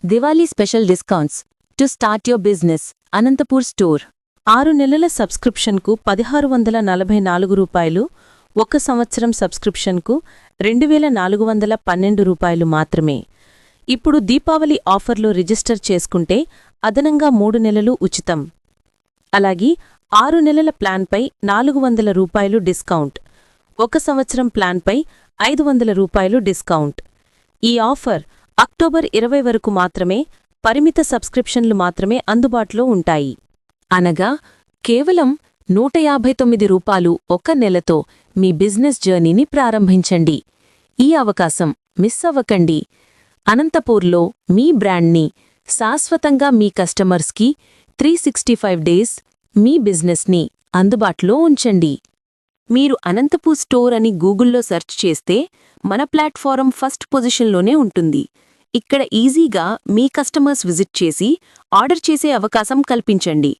Diwali special discounts to start your business Anantapur store. 6 నెలల సబ్స్క్రిప్షన్కు 1644 రూపాయలు, 1 సంవత్సరం సబ్స్క్రిప్షన్కు 2412 రూపాయలు మాత్రమే. ఇప్పుడు దీపావళి ఆఫర్లో రిజిస్టర్ చేసుకుంటే అదనంగా 3 నెలలు ఉచితం. అలాగే 6 నెలల ప్లాన్పై 400 రూపాయలు డిస్కౌంట్, 1 సంవత్సరం ప్లాన్పై 500 రూపాయలు డిస్కౌంట్. ఈ ఆఫర్ అక్టోబర్ 20 వరకు మాత్రమే. పరిమిత సబ్స్క్రిప్షన్లు మాత్రమే అందుబాటులో ఉంటాయి. అనగా కేవలం 159 రూపాయలు 1 నెలతో మీ బిజినెస్ జర్నీని ప్రారంభించండి. ఈ అవకాశం మిస్ అవ్వకండి. అనంతపూర్లో మీ బ్రాండ్ని శాశ్వతంగా మీ కస్టమర్స్కి 365 డేస్ మీ బిజినెస్ని అందుబాటులో ఉంచండి. మీరు అనంతపూర్ స్టోర్ అని గూగుల్లో సెర్చ్ చేస్తే మన ప్లాట్ఫారం ఫస్ట్ పొజిషన్లోనే ఉంటుంది. ఇక్కడ ఈజీగా మీ కస్టమర్స్ విజిట్ చేసి ఆర్డర్ చేసే అవకాశం కల్పించండి.